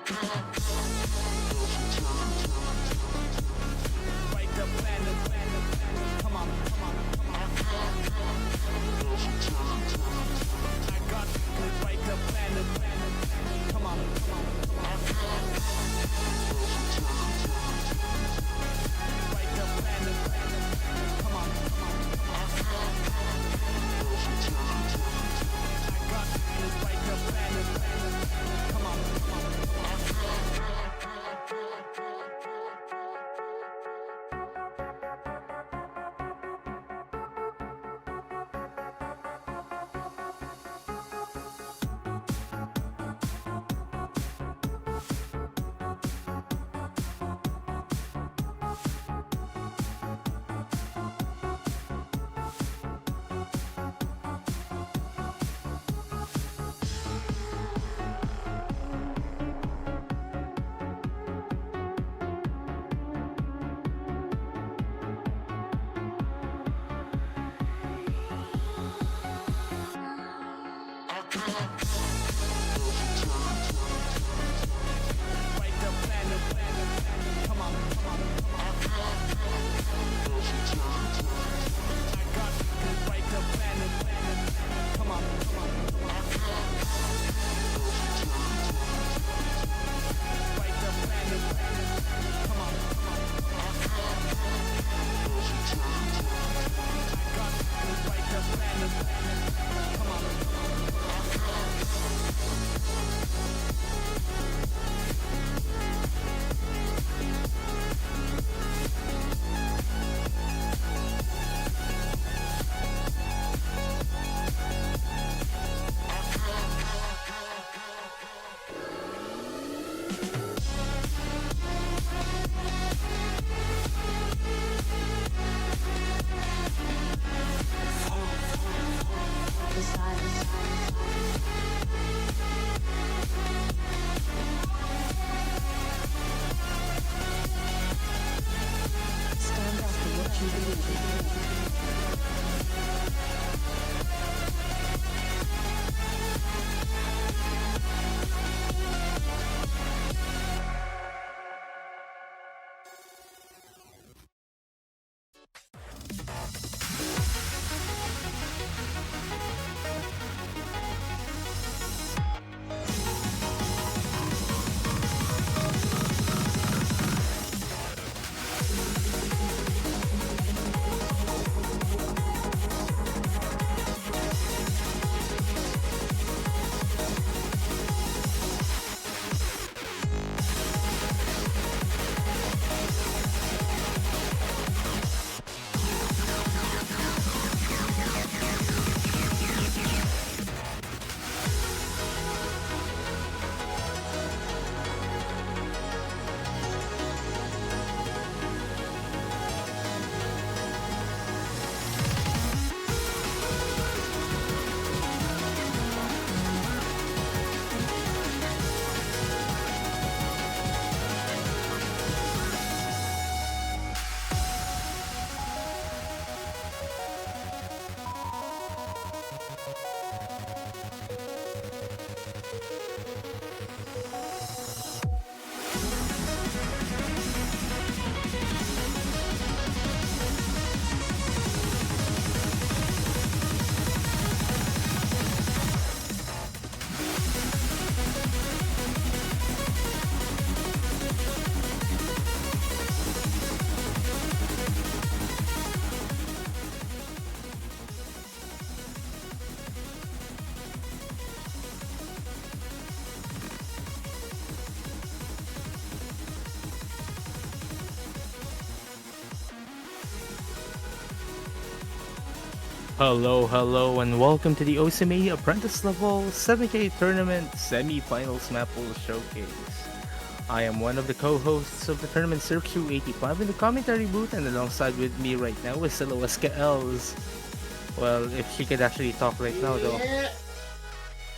Write the plan, come on, come on, come on. I got to write the plan, come on, come on, come on. Write the plan, come on, come on, come on. I got to write the plan, come on, come on, come on. Write the plan, come on, come on, come on. I got to write the plan, come on, come on, come on. Write the plan, come on, come on, come on. I got to write the plan, come on, come on, come on. Stand up for what you believe in. Hello, hello, and welcome to the OCMA Apprentice Level 7K Tournament Semifinals Mappool Showcase. I am one of the co-hosts of the tournament, SirQ85, in the commentary booth, and alongside with me right now is Silowaska Els. Well, if she could actually talk right now, though. Yeah,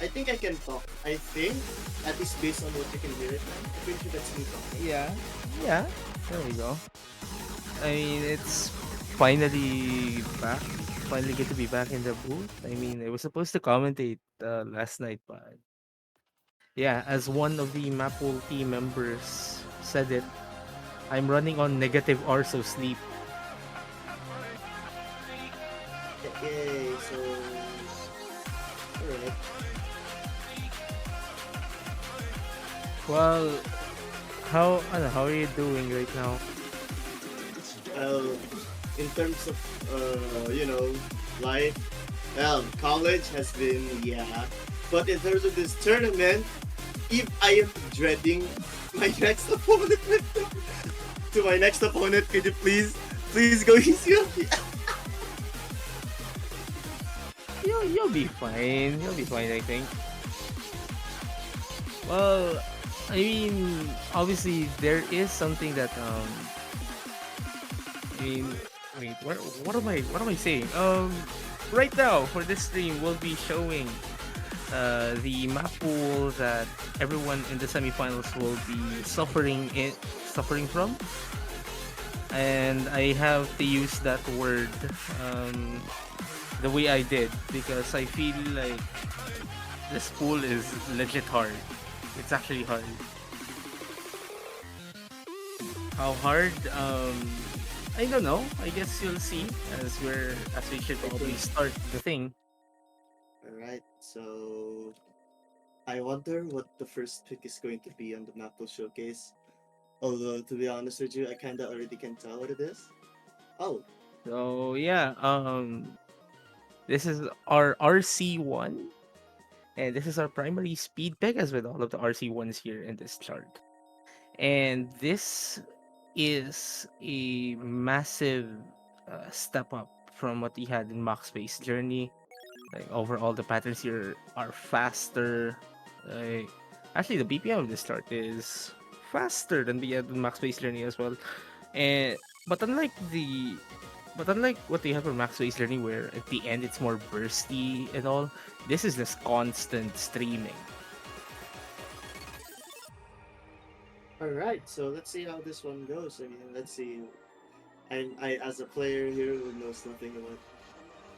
I think I can talk. I think, at least based on what you can hear it. I'm pretty sure that's me talking. Yeah, there we go. I mean, it's finally back. Finally get to be back in the booth. I mean, I was supposed to commentate last night, but Yeah, as one of the Mappool team members said it, I'm running on negative hours of sleep. Yay, so alright. Well, how are you doing right now? Well, in terms of life, well, college has been, yeah. But in terms of this tournament, if I am dreading my next opponent to my next opponent, could you please go easy on me? You'll be fine. You'll be fine, I think. Well, I mean, obviously there is something that I mean, wait, what am I saying? Right now for this stream, we'll be showing the map pool that everyone in the semifinals will be suffering from, and I have to use that word um, the way I did because I feel like this pool is legit hard. It's actually hard. How hard? I don't know. I guess you'll see as we should I probably think. start the thing. Alright, so I wonder what the first pick is going to be on the Mapple showcase. Although to be honest with you, I kinda already can tell what it is. Oh, So yeah, this is our RC1, and this is our primary speed pick as with all of the RC1s here in this chart. And this is a massive step up from what we had in Max Space Journey. Like overall, the patterns here are faster. Like, actually, the BPM of this chart is faster than the Max Space Journey as well. And but unlike the but unlike what they have for Max Space Journey, where at the end it's more bursty and all, this is just constant streaming. alright, so let's see how this one goes. I mean, let's see. I as a player here who knows nothing about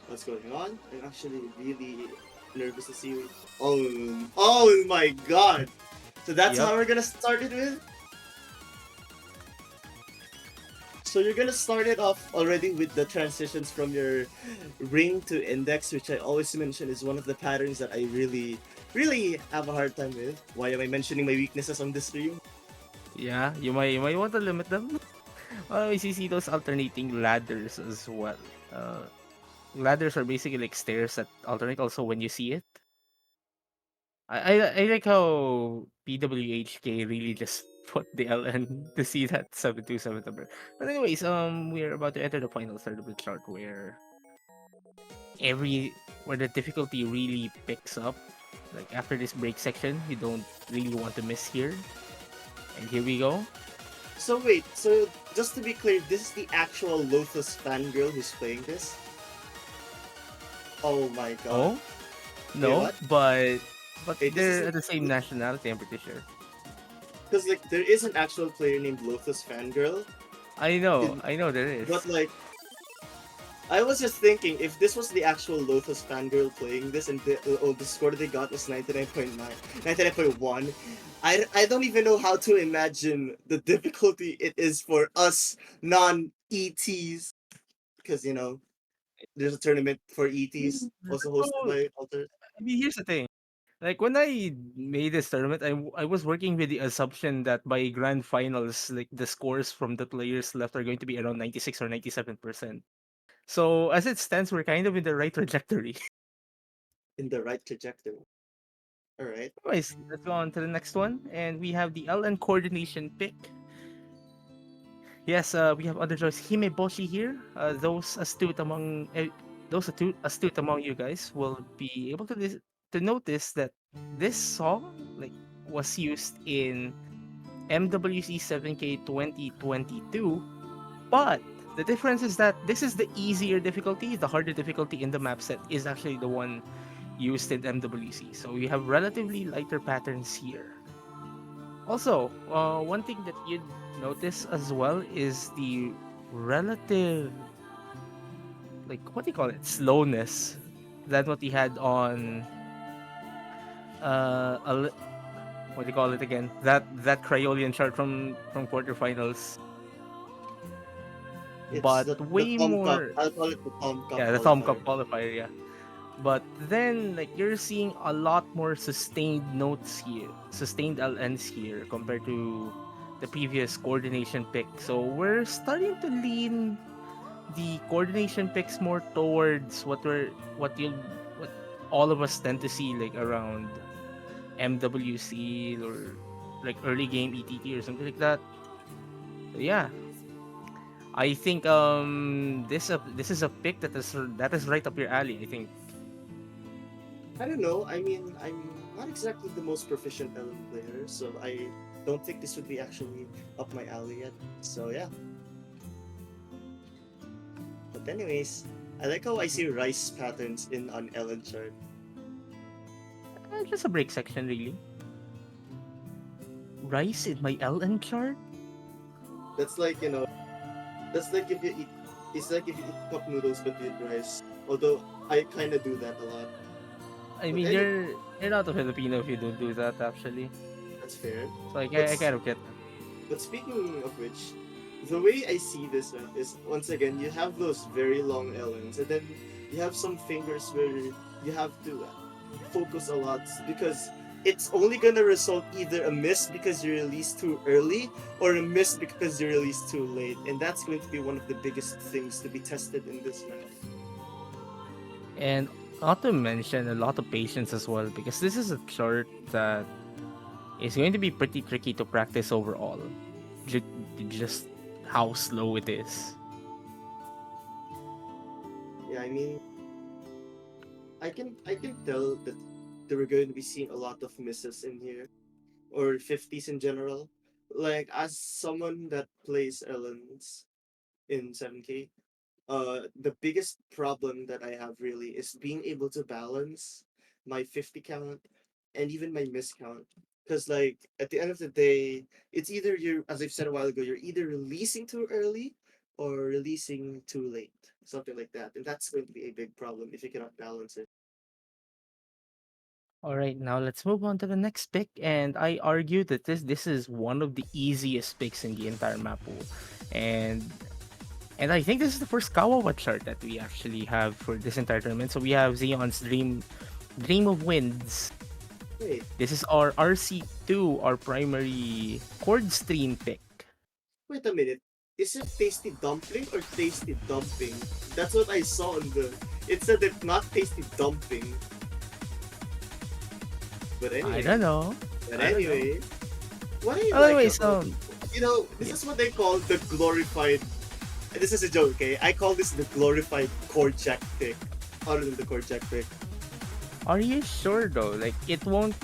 what's going on, I'm actually really nervous to see. Oh my god! So that's Yep. how we're gonna start it with. So you're gonna start it off already with the transitions from your ring to index, which I always mention is one of the patterns that I really have a hard time with. Why am I mentioning my weaknesses on this stream? Yeah, you might want to limit them. I see those alternating ladders as well. Uh, Ladders are basically like stairs that alternate also when you see it. I like how PWHK really just put the LN to see that 727 number. But anyways, we're about to enter the final third of the chart where the difficulty really picks up. Like after this break section, you don't really want to miss here. And here we go. So wait, so just to be clear, this is the actual Lothus fangirl who's playing this? Oh my god. Oh Wait, no, what? but Wait, this they're isn't at the same nationality. I'm pretty sure. because like there is an actual player named Lothus fangirl, I know there is. but like I was just thinking if this was the actual Lothus fangirl playing this and the score that they got was 99.9, 99.1, I don't even know how to imagine the difficulty it is for us non-ETs because there's a tournament for ETs also hosted So by Alter. I mean, here's the thing. Like when I made this tournament, I was working with the assumption that by grand finals, like the scores from the players left are going to be around 96 or 97%. So as it stands, we're kind of in the right trajectory. In the right trajectory. All right. Anyways, let's go on to the next one, and we have the LN coordination pick. Yes, we have other choice Himeboshi here. Those astute among you guys will be able to notice that this song like was used in MWC 7K 2022, but the difference is that this is the easier difficulty. The harder difficulty in the map set is actually the one used in MWC. So we have relatively lighter patterns here. Also, one thing that you'd notice as well is the relative, like, what do you call it, slowness than what we had on uh, a, li- what do you call it again? That Cryolian chart from quarterfinals, It's but the way Tom Cup. more. I'll call it the Tom Cup Yeah, the Tom Cup qualifier. qualifier. Yeah, but then like you're seeing a lot more sustained notes here, sustained LNs here compared to the previous coordination pick. So we're starting to lean the coordination picks more towards what all of us tend to see like around MWC or like early game ETT or something like that. So yeah, I think this is a pick that is right up your alley. I think. I don't know. I mean, I'm not exactly the most proficient Ellen player, so I don't think this would be actually up my alley yet. So yeah. But anyways, I like how I see rice patterns in on Ellen chart. Just a break section really. Rice in my LN chart. That's like that's like if you eat. It's like if you eat cup noodles but with rice. Although I kind of do that a lot. I But mean, anyway, you're not a Filipino if you don't do that actually. that's fair. So But I kind of get that. But speaking of which, the way I see this right, is once again you have those very long LNs, and then you have some fingers where you have to focus a lot because it's only gonna result either a miss because you released too early or a miss because you released too late, and that's going to be one of the biggest things to be tested in this round. And not to mention a lot of patience as well because this is a chart that is going to be pretty tricky to practice overall. Ju- just how slow it is. Yeah, I mean, I can tell that they were going to be seeing a lot of misses in here or 50s in general. Like as someone that plays Ellens in 7K, the biggest problem that I have really is being able to balance my 50 count and even my miss count. Because like at the end of the day, it's either you're, as I've said a while ago, you're either releasing too early or releasing too late, something like that, and that's going to be a big problem if you cannot balance it. All right, now let's move on to the next pick. And I argue that this is one of the easiest picks in the entire map pool, and I think this is the first Kawawa chart that we actually have for this entire tournament. So we have Xeon's Dream of Winds. Wait, This is our RC2, our primary chord stream pick. wait a minute. Is it tasty dumpling or tasty dumping? That's what I saw on the. It said that not tasty dumping. But I don't anyway, know. but I don't know. anyway, what I Oh, like anyways, about this yeah. is what they call the glorified. This is a joke, okay? I call this the glorified core jack pick, other than the core jack pick. Are you sure though? Like it won't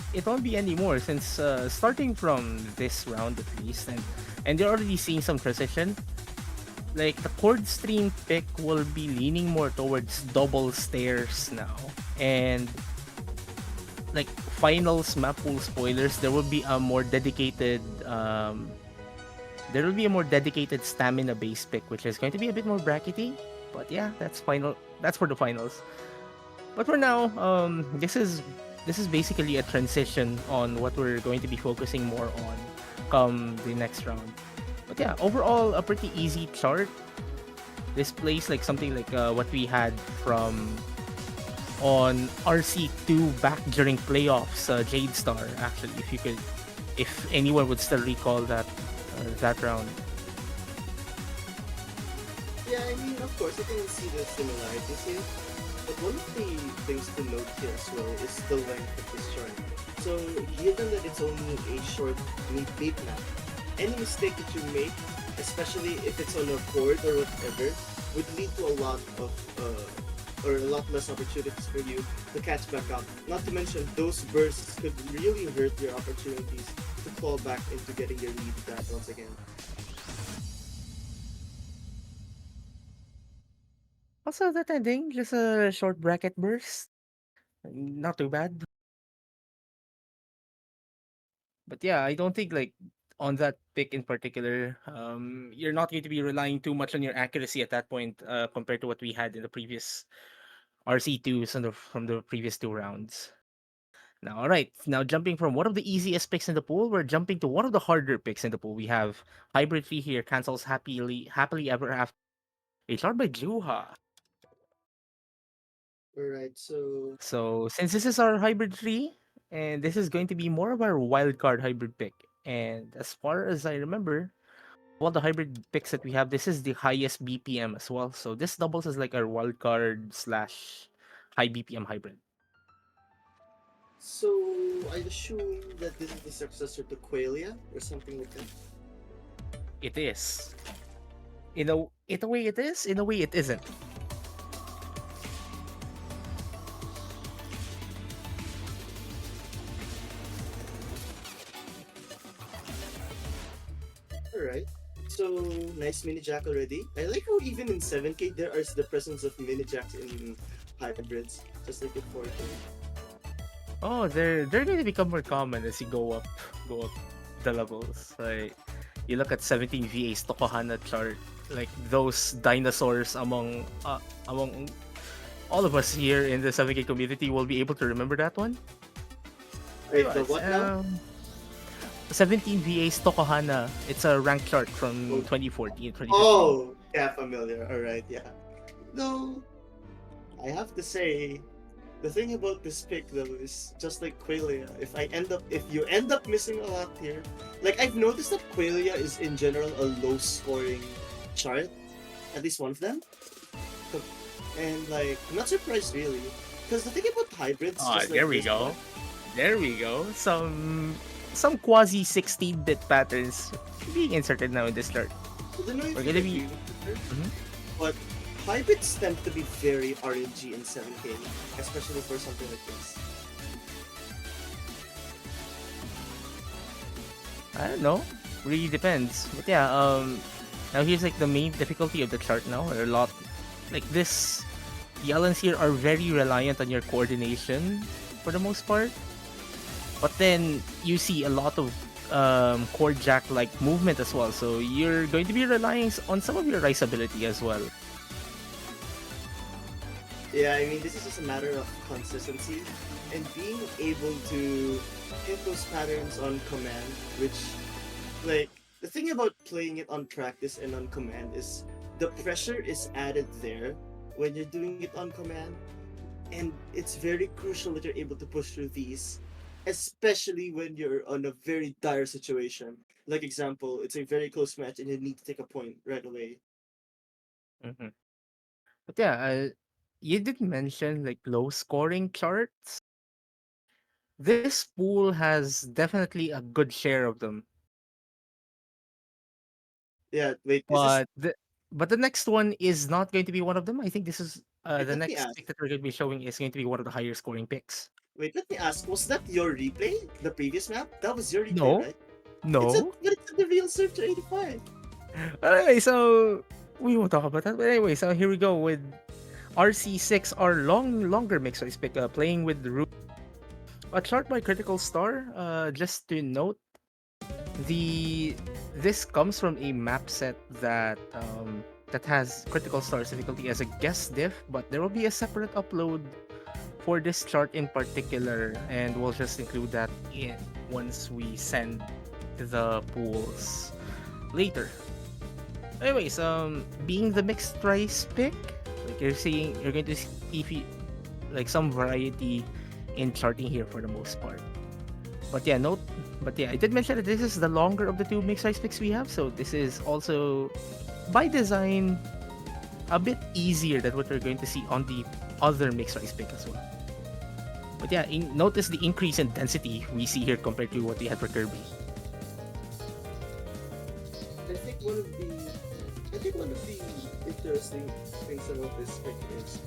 be anymore since starting from this round at least, and you're already seeing some transition. Like the chord stream pick will be leaning more towards double stairs now, and like finals map pool spoilers, there will be a more dedicated stamina based pick, which is going to be a bit more brackety. But yeah, that's for the finals. But for now, this is basically a transition on what we're going to be focusing more on come the next round. But yeah, overall a pretty easy chart. This plays like something like what we had from on RC2 back during playoffs, Jade Star actually, if anyone would still recall that round. Yeah, I mean, of course, you can see the similarities here. But one of the things to note here as well is the length of this chart. So, given that it's only a short mid map, any mistake that you make, especially if it's on a board or whatever, would lead to a lot of or a lot less opportunities for you to catch back up. Not to mention those bursts could really hurt your opportunities to claw back into getting your lead back once again. Also, that ending, just a short bracket burst. Not too bad. But yeah, I don't think like on that pick in particular, you're not going to be relying too much on your accuracy at that point, compared to what we had in the previous RC2s from the previous two rounds. Now, all right. Now, jumping from one of the easiest picks in the pool, we're jumping to one of the harder picks in the pool. We have Hybrid Tree here, cancels happily ever after. A chart by Juha. Alright, so So, since this is our hybrid tree, and this is going to be more of our wild card hybrid pick. And as far as I remember, all the hybrid picks that we have, this is the highest BPM as well. So this doubles as like our wild card slash high BPM hybrid. so I assume that this is the successor to Qualia or something like that. It is. In a way it is, in a way it isn't. Alright. So nice mini jack already. I like how even in 7K there is the presence of mini jacks in hybrids, just like in 4K. Oh, they're going to become more common as you go up the levels. Like you look at 17 VA's Tokohana chart, like those dinosaurs among all of us here in the 7K community will be able to remember that one. Wait, the Anyways, what now? 17 VA's Tokohana. It's a rank chart Oh, from 2014, 2015. oh, yeah, familiar. Alright, yeah. No, I have to say, the thing about this pick though is just like Qualia. If you end up missing a lot here, like I've noticed that Qualia is in general a low scoring chart, at least one of them. So- And like, I'm not surprised really, because the thing about hybrids, Ah, just like there we this go. one, There we go. Some quasi 16-bit patterns being inserted now in this chart. I don't know if We're you gonna agree be with her, Mhm. but hybrids tend to be very RNG in 7K, especially for something like this. I don't know. Really depends. But yeah, now here's like the main difficulty of the chart now. There are a lot like this. The islands here are very reliant on your coordination for the most part. But then you see a lot of chord jack like movement as well. So you're going to be relying on some of your rice ability as well. Yeah, I mean, this is just a matter of consistency and being able to hit those patterns on command, which, like, the thing about playing it on practice and on command is the pressure is added there when you're doing it on command, and it's very crucial that you're able to push through these, especially when you're on a very dire situation. Like, example, it's a very close match and you need to take a point right away. Mhm. But yeah, you did mention like low scoring charts. This pool has definitely a good share of them. Yeah, wait, is this. But the next one is not going to be one of them. I think this is Wait, the let me next ask. pick that we're going to be showing is going to be one of the higher scoring picks. Wait, let me ask, was that your replay? The previous map? That was your replay, No, right? no. But it's the real Searcher 85. Anyway, so we won't talk about that. But anyway, so here we go with RC6, our longer mix race pick, playing with the root. A chart by Critical Star. Just to note, the this comes from a map set that has Critical Star's difficulty as a guest diff, but there will be a separate upload for this chart in particular, and we'll just include that in once we send the pools later. Anyways, being the mixed rice pick, like you're going to see like some variety in charting here for the most part. But yeah, note. But yeah, I did mention that this is the longer of the two mixed rice picks we have, so this is also by design a bit easier than what we're going to see on the other mixed rice pick as well. But yeah, notice the increase in density we see here compared to what we had for Kirby. I think one of the I think one of the interesting things about this pick is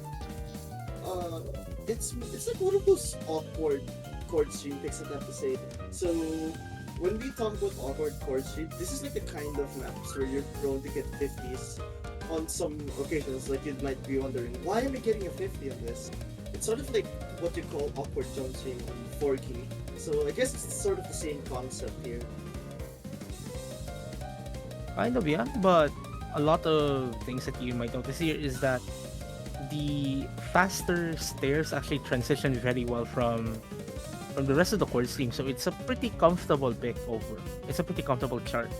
uh it's like one of those awkward chord stream picks that I have to say. So when we talk about awkward chord stream, this is like the kind of maps where you're prone to get 50s on some occasions. Like you might be wondering, why am I getting a 50 on this? It's sort of like what you call awkward jump stream on 4 key. So I guess it's sort of the same concept here. Kind of, yeah, but a lot of things that you might notice here is that the faster stairs actually transition very well from from the rest of the course team. So it's a pretty comfortable pick over. It's a pretty comfortable chart.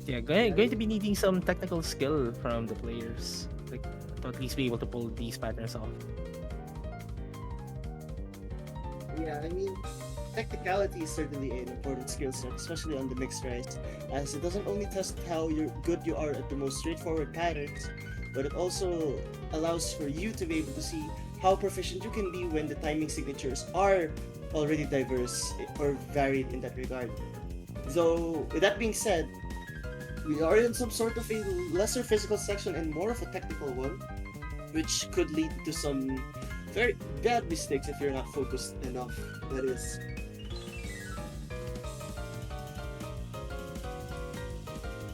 Yeah, going to be needing some technical skill from the players, like to at least be able to pull these patterns off. Yeah, I mean, technicality is certainly an important skill set, especially on the mixed rights, as it doesn't only test how good you are at the most straightforward patterns, but it also allows for you to be able to see how proficient you can be when the timing signatures are already diverse or varied in that regard. Though, with that being said, we are in some sort of a lesser physical section and more of a technical one, which could lead to some very bad mistakes if you're not focused enough. That is.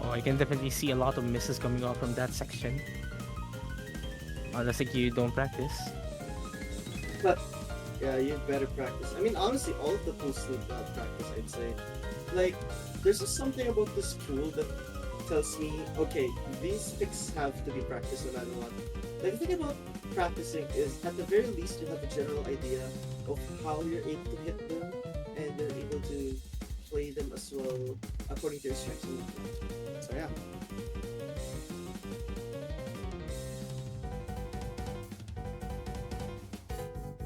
Oh, I can definitely see a lot of misses coming off from that section. Unless like you don't practice. But yeah, you'd better practice. I mean, honestly, all of the pools need practice, I'd say. Like, there's just something about this pool that tells me, okay, these picks have to be practiced no matter what. Like, the thing about practicing is, at the very least, you have a general idea of how you're able to hit them, and you're able to play them as well according to your strengths and weaknesses. So yeah.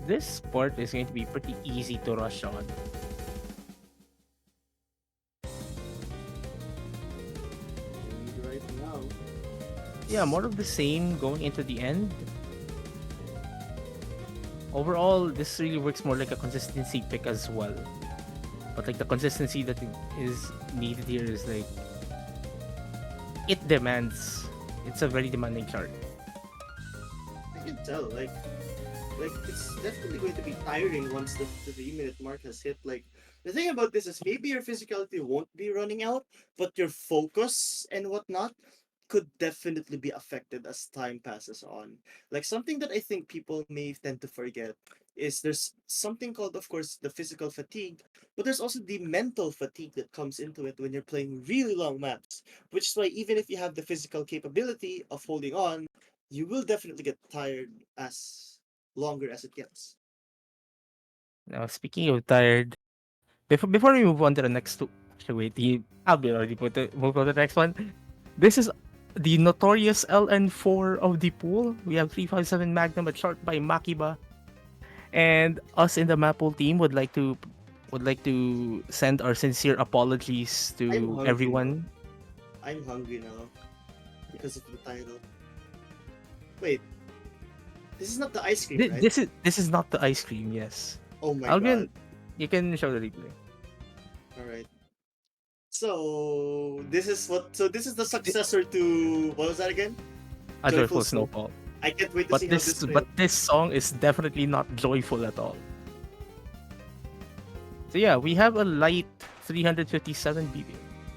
This part is going to be pretty easy to rush on. And right now, Yeah, more of the same going into the end. Overall, this really works more like a consistency pick as well. But like the consistency that is needed here is like it demands. It's a very demanding chart. I can tell, like it's definitely going to be tiring once the 3 minute mark has hit. Like, the thing about this is maybe your physicality won't be running out, but your focus and whatnot could definitely be affected as time passes on. Like, something that I think people may tend to forget is there's something called, of course, the physical fatigue, but there's also the mental fatigue that comes into it when you're playing really long maps. Which is why even if you have the physical capability of holding on, you will definitely get tired as longer as it gets. Now, speaking of tired, before we move on to the next two, actually, wait, I'll be already move on to the next one. This is the notorious LN4 of the pool. We have 357 Magnum, a chart by Makiba, and us in the Mappool team would like to send our sincere apologies I'm to hungry now. everyone. I'm hungry now because of the title. Wait, this is not the ice cream, right? This is not the ice cream. Yes, Oh my god. Alvin, you can show the replay. All right. So this is what. So this is the Thi- successor to what was that again? A Joyful joyful Snow. snowfall. I can't wait to But see how this this but plays. this song is definitely not joyful at all. So yeah, we have a light 357 BPM.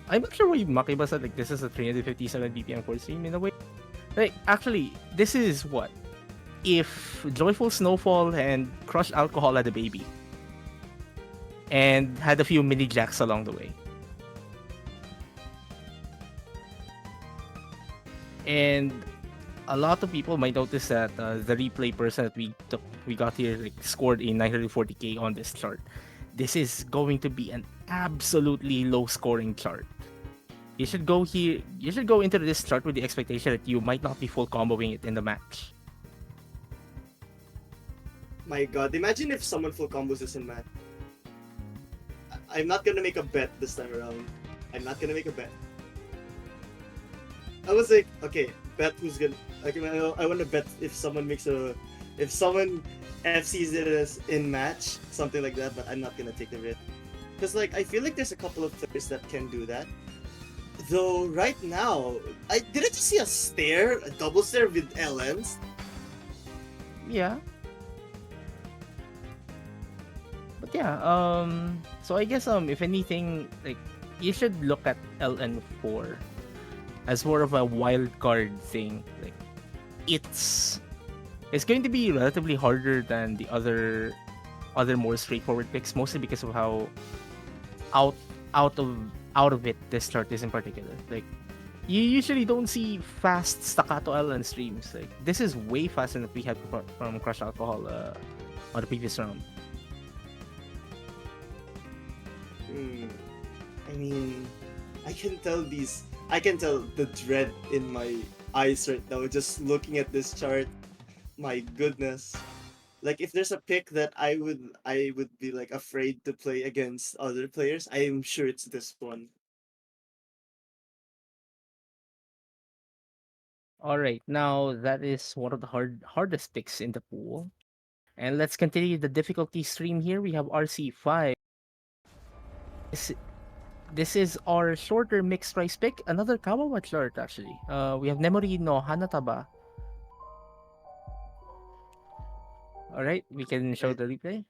I'm not sure why Makiba said like this is a 357 BPM for stream in a way. Like actually, this is what if Joyful Snowfall and Crushed Alcohol had a baby and had a few mini jacks along the way. And a lot of people might notice that the replay person that we got here like scored a 940k on this chart. This is going to be an absolutely low scoring chart. You should go here. You should go into this chart with the expectation that you might not be full comboing it in the match. My god, imagine if someone full combos this in man. I'm not gonna make a bet this time around. I'm not gonna make a bet. I was like, okay, bet who's gonna. Okay, I want to bet if someone makes a, if someone FCs it as in match, something like that. But I'm not gonna take the risk because like I feel like there's a couple of players that can do that. Though right now, I didn't you see a stare, a double stare with LMs. Yeah. But yeah, so I guess if anything, like you should look at LN4 as more of a wild card thing. Like it's going to be relatively harder than the other more straightforward picks, mostly because of how out out of it this chart is in particular. Like You usually don't see fast staccato L on streams. Like this is way faster than we had from Crush Alcohol on the previous round. I mean, I can tell these. I can tell the dread in my eyes right now just looking at this chart. My goodness. Like if there's a pick that I would be like afraid to play against other players, I am sure it's this one. All right, now that is one of the hardest picks in the pool. And let's continue the difficulty stream here. We have RC5. This, this is our shorter mixed price pick. Another Kawawa chart actually. We have Nemori no Hanataba. All right, we can show Right. the replay.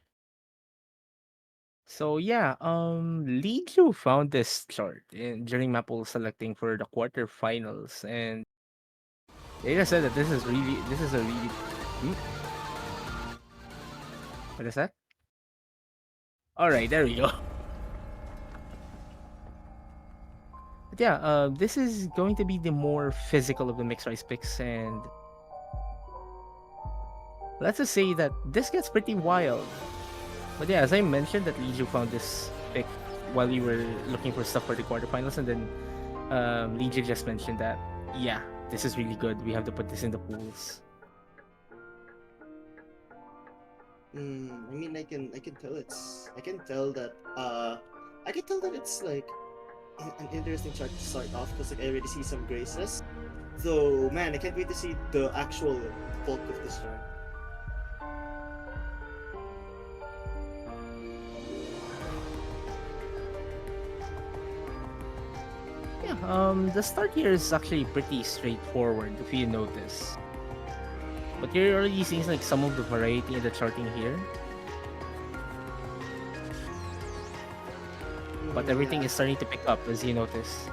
So yeah, Lee Ju found this chart during Mappool selecting for the quarterfinals, and they just said that this is a really hmm? What is that? All right, there we go. But yeah, this is going to be the more physical of the mixed rice picks, and let's just say that this gets pretty wild. But yeah, as I mentioned, that Lee Ju found this pick while we were looking for stuff for the quarterfinals, and then Lee Ju just mentioned that yeah, this is really good. We have to put this in the pools. I mean, I can tell I can tell that it's like an interesting chart to start off because like I already see some graces. Though man, I can't wait to see the actual bulk of this chart. Yeah, the start here is actually pretty straightforward if you notice. But you're already seeing like some of the variety in the charting here. But everything Yeah. is starting to pick up as you notice.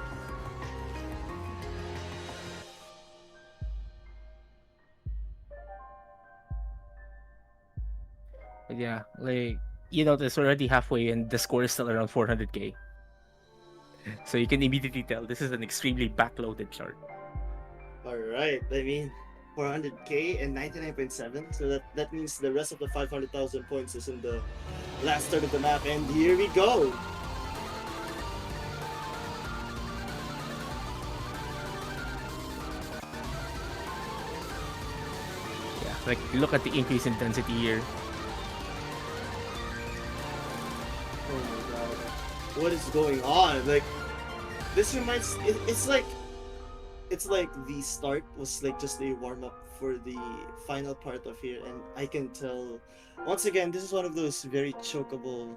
But yeah, like you notice we're already halfway and the score is still around 400k. So you can immediately tell this is an extremely backloaded chart. All right. I mean, 400k and 99.7. So that means the rest of the 500,000 points is in the last third of the map. And here we go. Yeah, like look at the increase in intensity here. Oh my god. What is going on? Like, this reminds. It's like the start was like just a warm up for the final part of here, and I can tell. Once again, this is one of the very chokeable,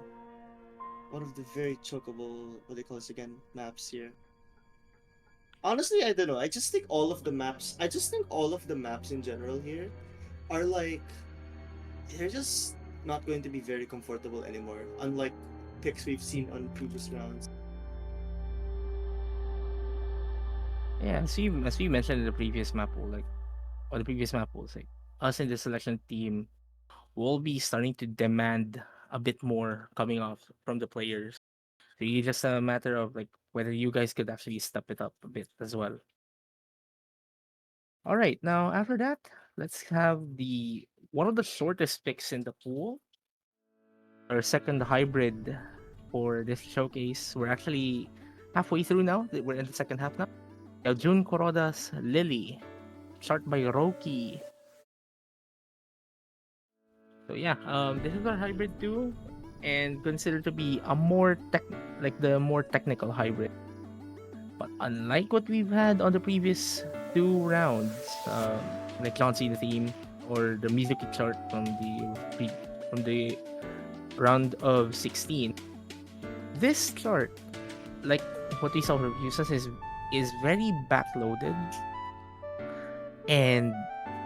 what do they call this again, maps here. Honestly, I don't know. I just think all of the maps in general here are like, they're just not going to be very comfortable anymore. Unlike picks we've seen on previous rounds. Yeah, as we mentioned in the previous map pool, like or the previous map pools, like us in the selection team will be starting to demand a bit more coming off from the players. So it's just a matter of like whether you guys could actually step it up a bit as well. All right, now after that, let's have the one of the shortest picks in the pool, our second hybrid for this showcase. We're actually halfway through now. We're in the second half now. Now, Jun Kuroda's Lily, shot by Roki. So yeah, this is our hybrid too, and considered to be a more like the more technical hybrid. But unlike what we've had on the previous two rounds, like John Cena theme or the music chart from the round of 16, this chart, like what we saw from users, is very backloaded, and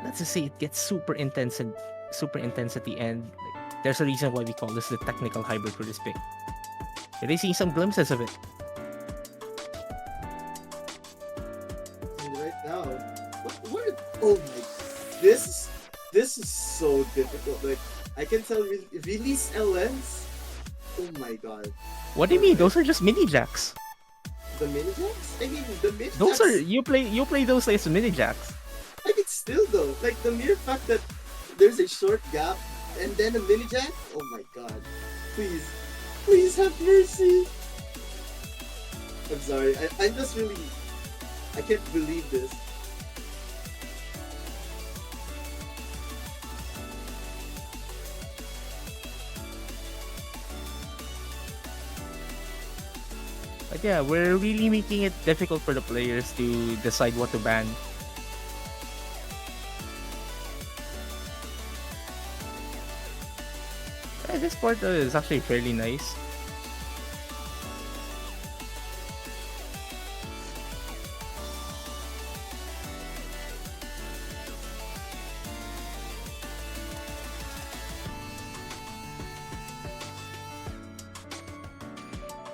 let's just say it gets super intense at the end. Like, there's a reason why we call this the technical hybrid for this pick. You're seeing some glimpses of it. And right now, oh my, this is so difficult. Like, I can tell release LNs. Oh my god. What do you mean? Those are just mini jacks. The mini jacks? I mean, the mini Those are jacks. you play those as mini jacks. I mean, still though, like the mere fact that there's a short gap and then a mini jack. Oh my god! Please, please have mercy. I'm sorry. I'm just really. I can't believe this. But yeah, we're really making it difficult for the players to decide what to ban. This part is actually fairly nice.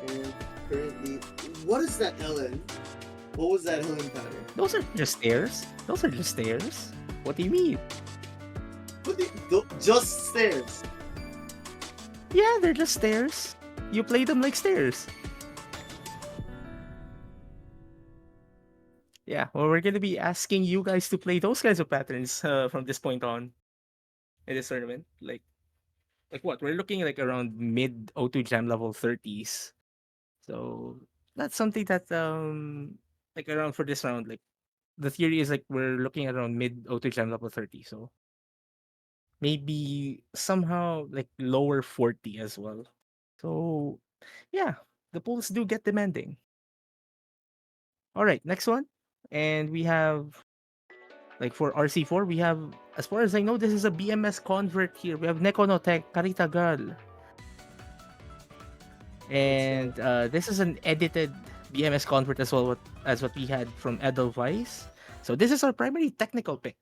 And currently, what is that, Ellen? What was that Ellen pattern? Those are just stairs. Those are just stairs. What do you mean? Just stairs. Yeah, they're just stairs. You play them like stairs. Yeah, well, we're gonna be asking you guys to play those kinds of patterns from this point on in this tournament. Like what? We're looking like around mid O2 Jam level 30s. So that's something that like around for this round, like the theory is like we're looking at around mid O2 Jam level 30. So maybe somehow like lower 40 as well. So yeah, the pools do get demanding. All right, next one. And we have like for RC4, we have, as far as I know, this is a BMS convert here. We have Nekonotek Karitagal. And this is an edited BMS convert as well as what we had from Edelweiss. So this is our primary technical pick.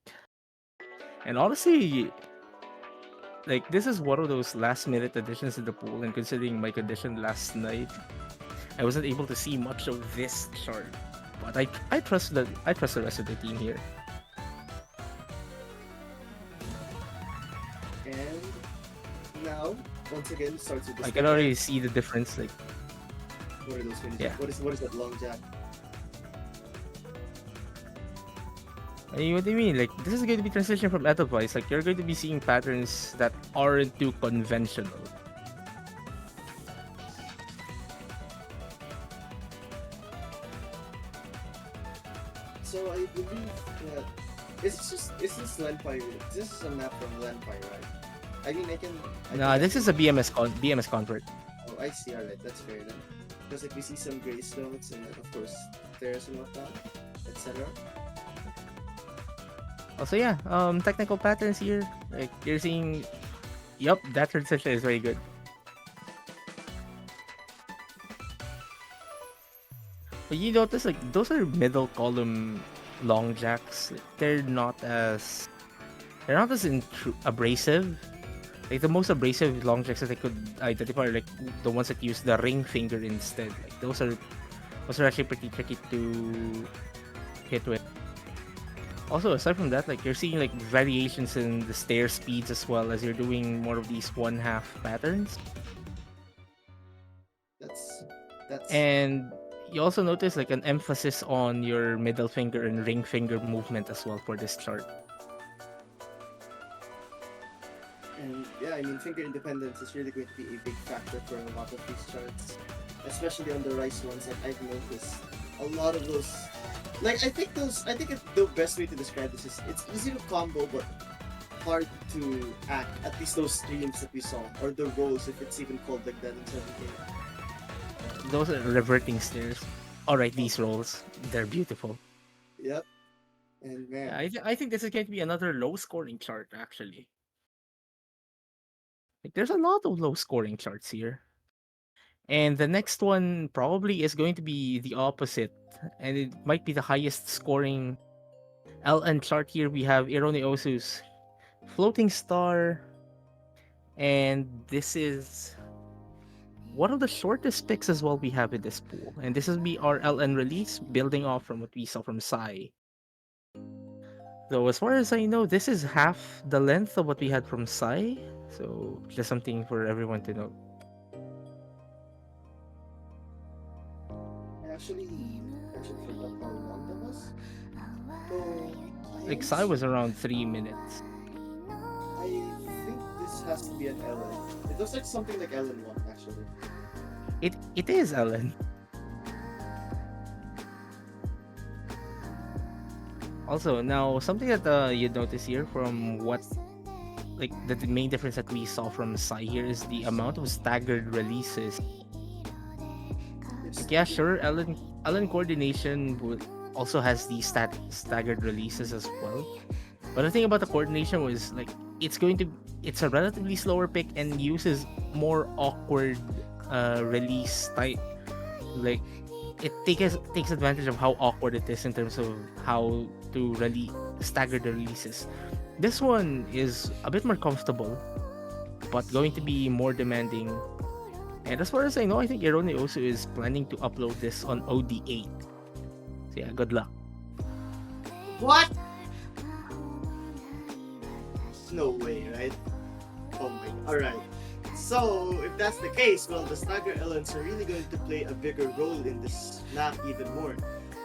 And honestly, like this is one of those last minute additions to the pool, and considering my condition last night, I wasn't able to see much of this chart. But I trust the rest of the team here. And now, once again, starts with the I can already see the difference. Like, what are those mini yeah. jack? What is that long jack? I mean, what do you mean? Like, this is going to be transition from Edelweiss. Like, you're going to be seeing patterns that aren't too conventional. So I believe that is this Lenpire? This is a map from Lenpire, right? I mean, Nah, this is a BMS convert. Oh, I see. Alright, that's fair then. Because like we see some gray stones and then, of course stairs and whatnot, etc. Also, yeah, technical patterns here. Like, you're seeing, yup, that transition is very good. But you notice, like, those are middle column long jacks. Like, they're not as abrasive. Like, the most abrasive long jacks that I could identify are like the ones that use the ring finger instead. Like, those are actually pretty tricky to hit with. Also, aside from that, like, you're seeing like variations in the stair speeds as well as you're doing more of these 1/2 patterns. That's And you also notice like an emphasis on your middle finger and ring finger movement as well for this chart. and yeah, I mean finger independence is really going to be a big factor for a lot of these charts, especially on the rice ones. Like I've noticed a lot of those. Like I think the best way to describe this is it's easy to combo but hard to act. At least those streams that we saw, or the rolls, if it's even called like that in 7K. Those are reverting stairs. Alright, these rolls, they're beautiful. Yep. And man, Yeah, I think this is going to be another low scoring chart actually. Like, there's a lot of low scoring charts here. And the next one probably is going to be the opposite. And it might be the highest scoring LN chart here. We have Irone Osu's Floating Star. And this is one of the shortest picks as well we have in this pool. And this will be our LN release, building off from what we saw from Sai. So as far as I know, this is half the length of what we had from Sai. So just something for everyone to know. actually forgot how long that was. So Like Psy was around 3 minutes. I think this has to be an Ellen. It looks like something like Ellen one actually. It is Ellen. Also, now something that you'd notice here from what like the main difference that we saw from Psy here is the amount of staggered releases. It's Like, yeah, sure, Ellen coordination also has the staggered releases as well. But the thing about the coordination was like it's going to it's a relatively slower pick and uses more awkward release type. Like it takes advantage of how awkward it is in terms of how to really stagger the releases. This one is a bit more comfortable, but going to be more demanding. And as far as I know, I think Irone also is planning to upload this on OD8. So yeah, good luck. what? No way, right? Oh my. All right. So if that's the case, well, the stagger elements are really going to play a bigger role in this map even more.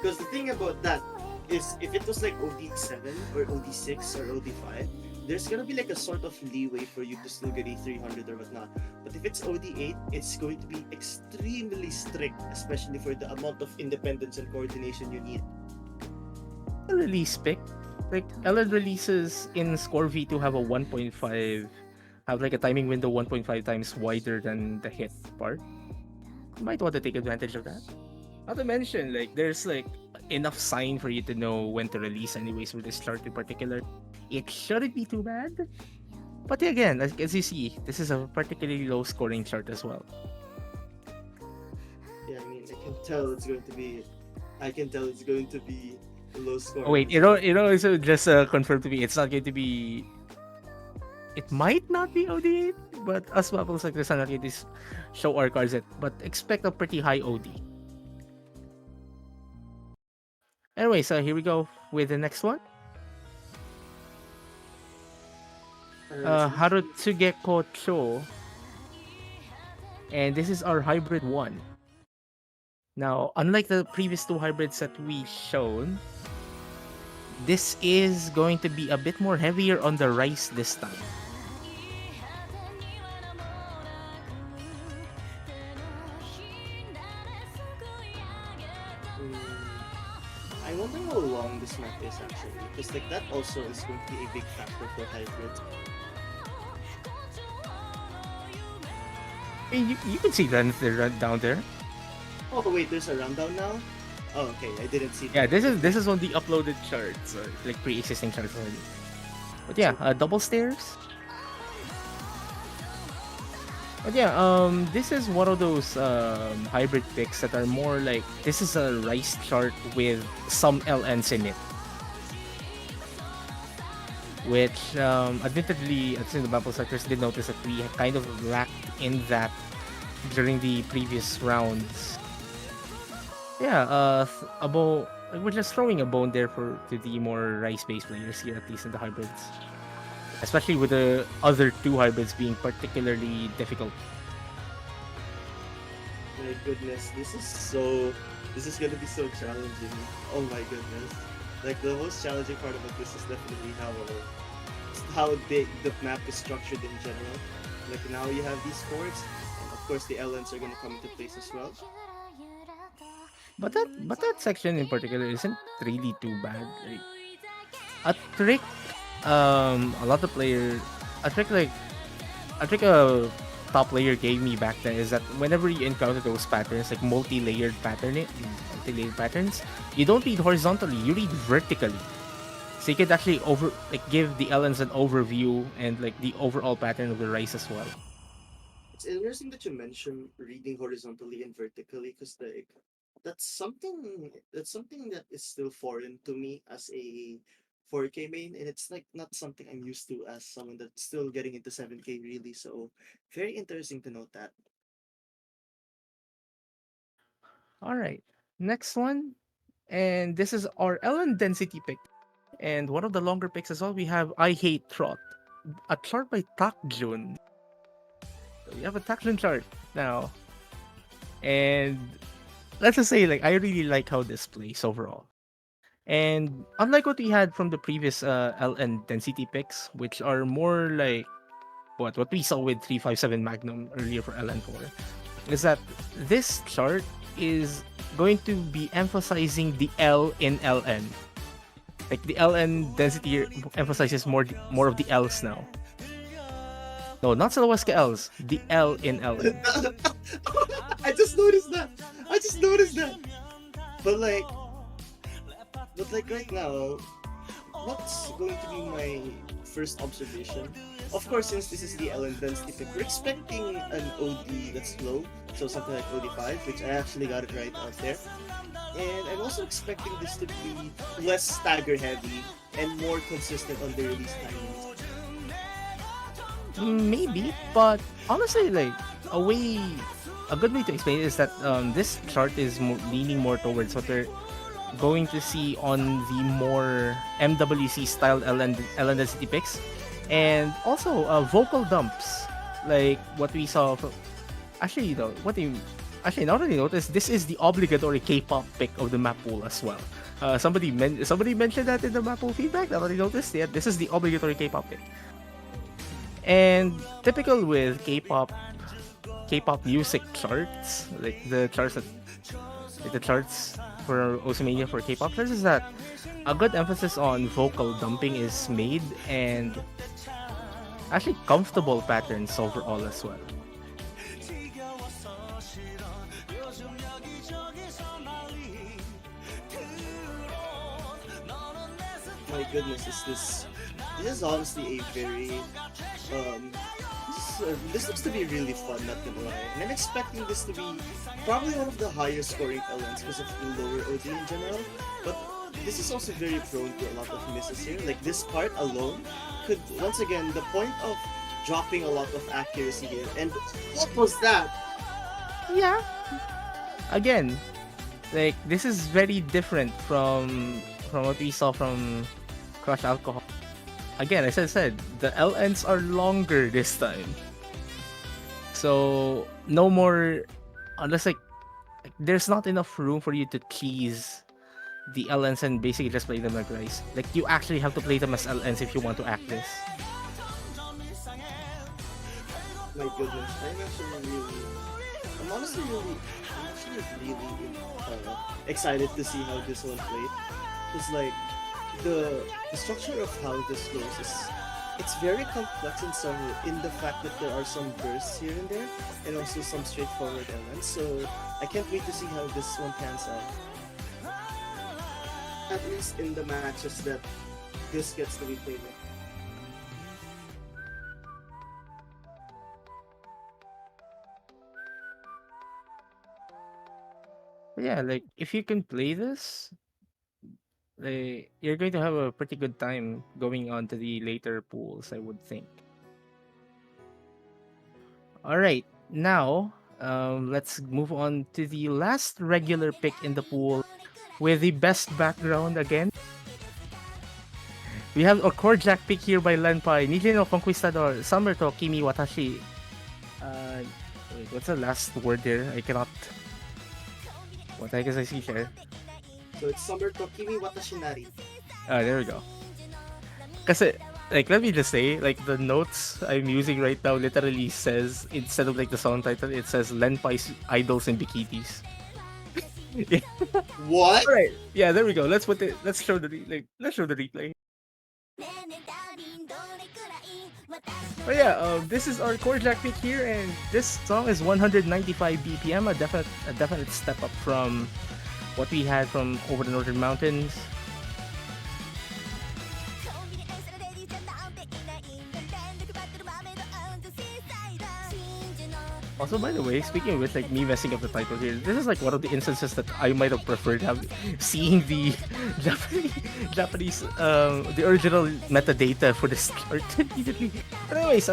Because the thing about that is, if it was like OD7 or OD6 or OD5, there's gonna be like a sort of leeway for you to still get a 300 or whatnot. But if it's OD8, it's going to be extremely strict, especially for the amount of independence and coordination you need. Release pick. Like Ellen releases in Score V2 have a 1.5 have like a timing window 1.5 times wider than the hit part. You might want to take advantage of that. Not to mention, like there's like enough sign for you to know when to release anyways with this chart in particular. It shouldn't be too bad. But yeah, again, as you see, this is a particularly low scoring chart as well. Yeah, I mean, I can tell it's going to be. I can tell it's going to be a low score. Oh wait, so just confirm to me it's not going to be. It might not be OD8, but us Mappool like this not going to show our cards it, but expect a pretty high OD. Anyway, so here we go with the next one. Alright, so this is Harutsugeko Cho, and this is our hybrid one. Now, unlike the previous two hybrids that we shown, this is going to be a bit more heavier on the rice this time. I wonder how long this map is actually, because like that also is going to be a big factor for hybrids. I mean, you can see run down there. Oh wait, there's a rundown now. Oh okay, I didn't see. Yeah, that. this is on the uploaded charts, like pre-existing charts already. But yeah, double stairs. But yeah, this is one of those hybrid picks that are more like this is a rice chart with some LNs in it. Which, admittedly, at the Mappool sectors did notice that we kind of lacked in that during the previous rounds. Yeah, a bone. Like we're just throwing a bone there for to the more rice-based players here, at least in the hybrids. Especially with the other two hybrids being particularly difficult. My goodness, this is so. This is gonna be so challenging. Oh my goodness. Like the most challenging part about this is definitely how the map is structured in general. Like now you have these forts, and of course the LNs are gonna come into place as well. But that section in particular isn't really too bad. Like, a trick, a lot of player, a trick like a trick a top player gave me back then is that whenever you encounter those patterns, like multi-layered patterns, you don't read horizontally, you read vertically. So you could actually give the elements an overview and like the overall pattern of the rice as well. It's interesting that you mentioned reading horizontally and vertically, because like that's something that is still foreign to me as a 4K main, and it's like not something I'm used to as someone that's still getting into 7K really. So very interesting to note that. All right, next one, and this is our Ellen density pick, and one of the longer picks as well. We have I Hate Trot, a chart by Takjun. So we have a Takjun chart now, and let's just say like I really like how this plays overall. And unlike what we had from the previous LN density picks, which are more like what we saw with 357 Magnum earlier for LN4, is that this chart is going to be emphasizing the L in LN. Like the LN density here emphasizes more of the L's now. No, not Salawaska L's. The L in LN. I just noticed that. I just noticed that. But like, right now, what's going to be my first observation? Of course, since this is the Ellen density pick, we're expecting an OD that's low, so something like OD5, which I actually got it right out there. And I'm also expecting this to be less stagger heavy and more consistent on the release timings. Maybe, but honestly, like a good way to explain it is that this chart is leaning more towards what we're going to see on the more MWC style LN density picks, and also vocal dumps, like what we saw. Actually, though, now that I noticed, this is the obligatory K-pop pick of the Mappool as well. Somebody mentioned that in the Mappool feedback. Now that I noticed, yeah, this is the obligatory K-pop pick. And typical with K-pop music charts, like the charts for Osimania for K-pop charts, is that a good emphasis on vocal dumping is made, and actually comfortable patterns overall as well. My goodness, this is honestly a very this looks to be really fun, not gonna lie. And I'm expecting this to be probably one of the higher scoring LNs because of the lower OD in general. But this is also very prone to a lot of misses here. Like this part alone could once again the point of dropping a lot of accuracy here. And what was that? Yeah. Again, like this is very different from what we saw from Crush Alcohol. Again, as I said, the LNs are longer this time. So no more, unless like there's not enough room for you to tease the LNs and basically just play them like rice. Like you actually have to play them as LNs if you want to act this. My goodness, I'm honestly really excited to see how this one played. It's like the structure of how this goes is it's very complex in the fact that there are some bursts here and there and also some straightforward elements. So I can't wait to see how this one pans out. At least in the matches that this gets to be played with. But yeah, like if you can play this, you're going to have a pretty good time going on to the later pools, I would think. All right, now let's move on to the last regular pick in the pool with the best background again. We have a core jack pick here by Lenpai, Niji no Conquistador, Summer to Kimi Watashi. Wait, what's the last word here? I cannot. What I guess I see here. So it's Summer Tokimi Watashinari. Ah, there we go. Kasi, like, let me just say, like, the notes I'm using right now literally says, instead of like the song title, it says Lenpai's Idols and Bikinis. Yeah. What? Alright, yeah, there we go. Let's show the replay. But yeah, this is our core jack pick here, and this song is 195 BPM, a definite step up from what we had from Over the Northern Mountains. Also, by the way, speaking of which, like me messing up the title here, this is like one of the instances that I might have preferred seeing the Japanese, the original metadata for this chart immediately. But anyways,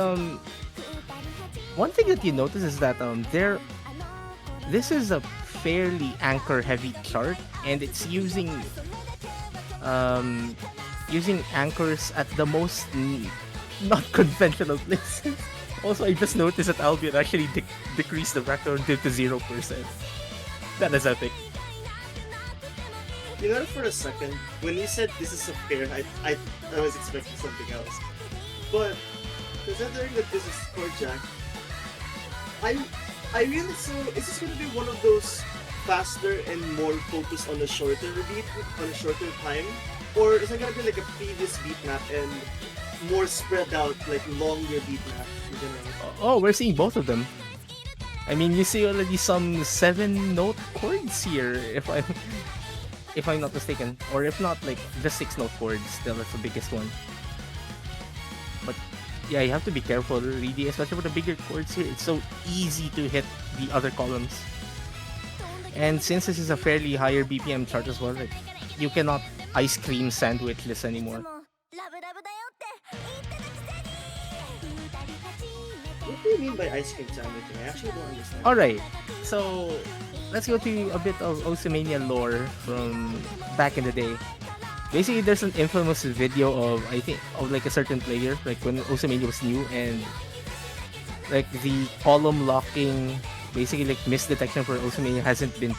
one thing that you notice is that this is a fairly anchor-heavy chart, and it's using anchors at the most not conventional places. Also, I just noticed that Albion actually decreased the background to 0%. That is epic. You know, for a second, when you said this is a fair, I was expecting something else. But considering that this is Core Jack, I I really so is this gonna be one of those faster and more focused on a shorter beat on a shorter time? Or is it gonna be like a previous beat map and more spread out, like longer beat map in general? Oh, we're seeing both of them. I mean, you see already some 7-note chords here, if I'm not mistaken, or if not, like the 6-note chords. Still, that's the biggest one. But yeah, you have to be careful, really, especially for the bigger chords here. It's so easy to hit the other columns. And since this is a fairly higher BPM chart as well, like you cannot ice cream sandwich this anymore. What do you mean by ice cream sandwiching? I actually don't understand. Alright, so let's go to a bit of Osamania lore from back in the day. Basically, there's an infamous video of, I think, of like a certain player, like when Osamania was new, and like the column locking, basically like misdetection for Osamania hasn't been,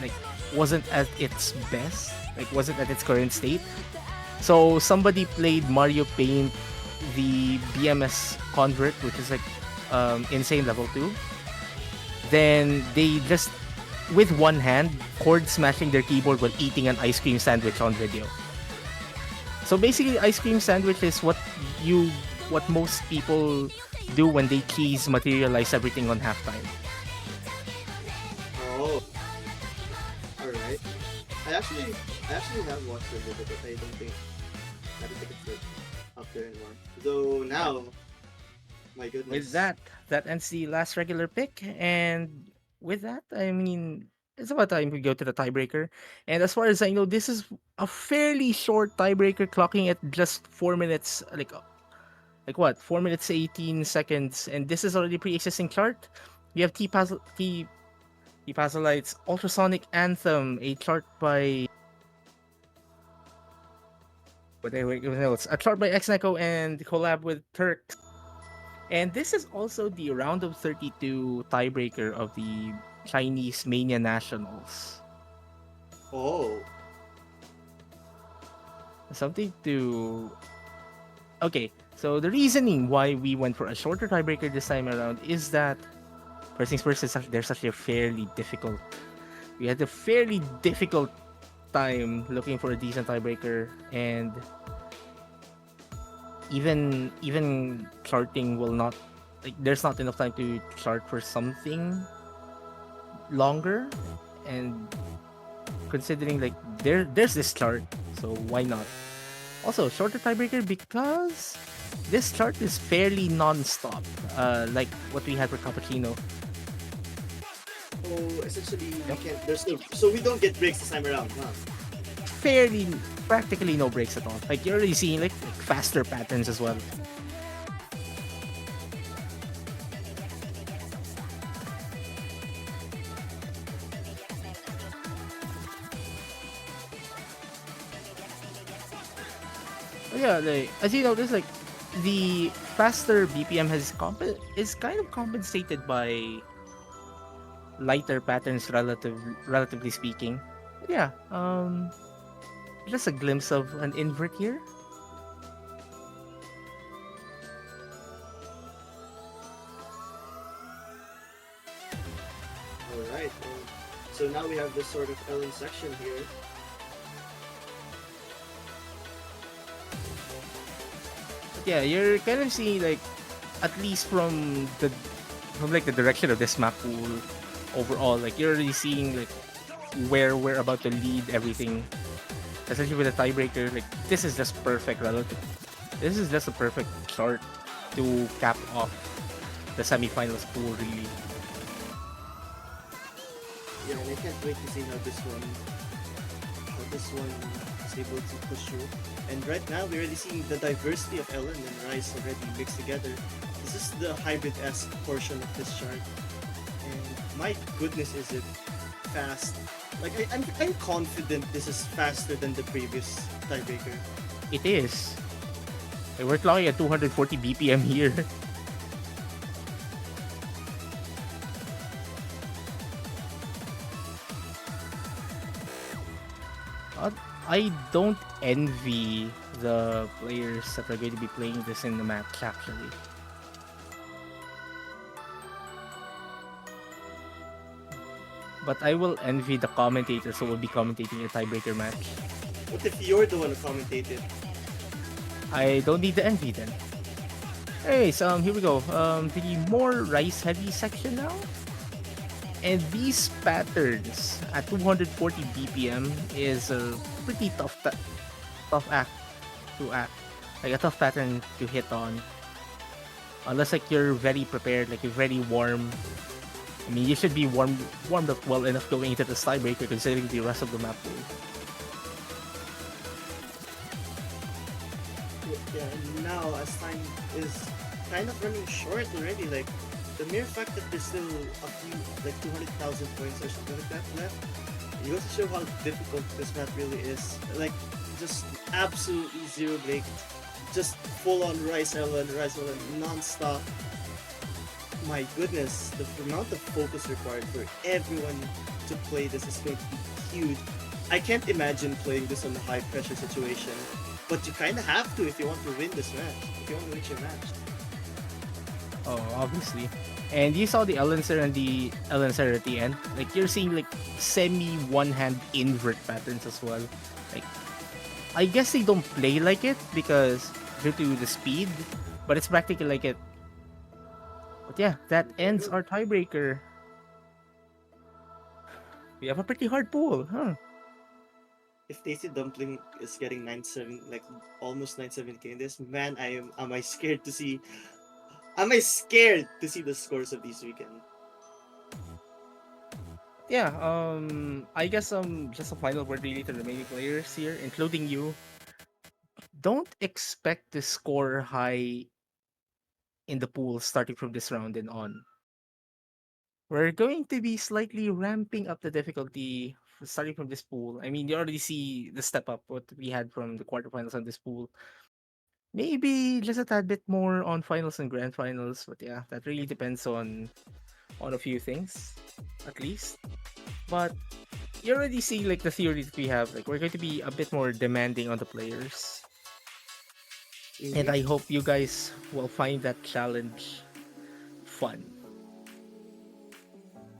like, wasn't at its best, like wasn't at its current state. So somebody played Mario Paint, the BMS convert, which is like insane level 2. Then they just, with one hand, chord smashing their keyboard while eating an ice cream sandwich on video. So basically, ice cream sandwich is what most people do when they cheese materialize everything on halftime. Oh, all right. I actually have watched the video, but I don't think it's like up there anymore. Though now, my goodness. With that ends the last regular pick, and with that, I mean, it's about time we go to the tiebreaker. And as far as I know, this is a fairly short tiebreaker, clocking at just 4 minutes, like what, 4 minutes 18 seconds, and this is already pre-existing chart. We have T Pazolite's Ultrasonic Anthem, a chart by a chart by Exneco and collab with Turk. And this is also the round of 32 tiebreaker of the Chinese Mania Nationals. Oh, Something to... Okay, so the reasoning why we went for a shorter tiebreaker this time around is that, first things first, there's such a fairly difficult... We had a fairly difficult time looking for a decent tiebreaker, and even charting will not, like, there's not enough time to chart for something longer. And considering like there's this chart, so why not? Also, shorter tiebreaker because this chart is fairly non-stop, like what we had for Cappuccino. oh, essentially we can't. There's no, so we don't get breaks this time around, huh? Fairly, practically no breaks at all. Like you're already seeing like faster patterns as well. But yeah, like as you notice, like the faster BPM is kind of compensated by lighter patterns, relatively speaking. But yeah, just a glimpse of an invert here. All right. So now we have this sort of Ellen section here. But yeah, you're kind of seeing like, at least from like the direction of this map pool overall, like you're already seeing like where we're about to lead everything. Especially with the tiebreaker, like this is just perfect relative. This is just a perfect chart to cap off the semifinals pool, really. Yeah, and I can't wait to see how this one is able to push through. And right now we're already seeing the diversity of Ellen and Rice already mixed together. This is the hybrid-esque portion of this chart. And my goodness, is it fast. Like I'm confident this is faster than the previous tiebreaker. It is. Like, we're clocking at 240 BPM here. Uh, I don't envy the players that are going to be playing this in the match, actually. But I will envy the commentators who will be commentating a tiebreaker match. What if you're the one who commentated? I don't need the envy then. Anyways, here we go. The more rice heavy section now. And these patterns at 240 BPM is a pretty tough act to act. Like a tough pattern to hit on. Unless like you're very prepared, like you're very warm. I mean, you should be warmed up well enough going into the tiebreaker considering the rest of the map pool. Yeah, and now as time is kind of running short already, like the mere fact that there's still a few, like 200,000 points or something like that left, it goes to show how difficult this map really is. Like, just absolutely zero break, just full on Rice Island, non-stop. My goodness, the amount of focus required for everyone to play this is going to be huge. I can't imagine playing this on a high pressure situation, but you kind of have to if you want to win this match, if you want to reach your match. Oh, obviously. And you saw the Elancer and the Elancer at the end. Like, you're seeing like semi one-hand invert patterns as well. Like, I guess they don't play like it because due to the speed, but it's practically like it. But yeah, that ends our tiebreaker. We have a pretty hard pool, huh? If Tasty Dumpling is getting 9-7, like almost 9-7k in this, man, am I scared to see. Am I scared to see the scores of this weekend? Yeah, I guess just a final word really to the remaining players here, including you. Don't expect to score high in the pool starting from this round and on. We're going to be slightly ramping up the difficulty starting from this pool. I mean, you already see the step up what we had from the quarterfinals on this pool. Maybe just a tad bit more on finals and grand finals, but yeah, that really depends on a few things, at least. But you already see like the theory that we have. Like we're going to be a bit more demanding on the players, and Mm-hmm. I hope you guys will find that challenge fun.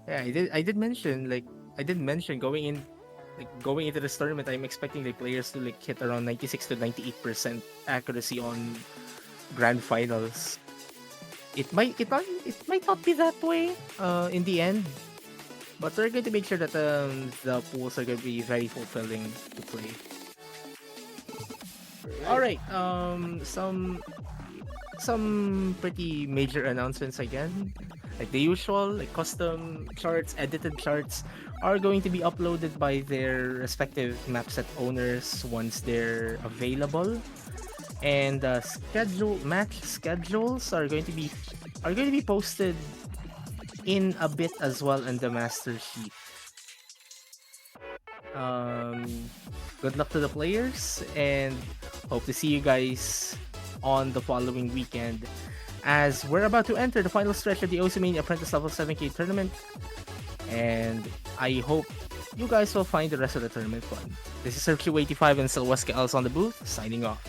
Yeah, I did mention like I did mention going into this tournament, I'm expecting the players to like hit around 96 to 98% accuracy on grand finals. It might not be that way in the end, but we're going to make sure that the pools are going to be very fulfilling to play. All Right. right, some pretty major announcements again. Like the usual, like custom charts, edited charts are going to be uploaded by their respective map set owners once they're available. And match schedules are going to be posted in a bit as well in the master sheet. Um, Good luck to the players and hope to see you guys on the following weekend as we're about to enter the final stretch of the Osamania Apprentice Level 7K tournament. And I hope you guys will find the rest of the tournament fun. This is SirQ85 and Silweska Els on the booth, signing off.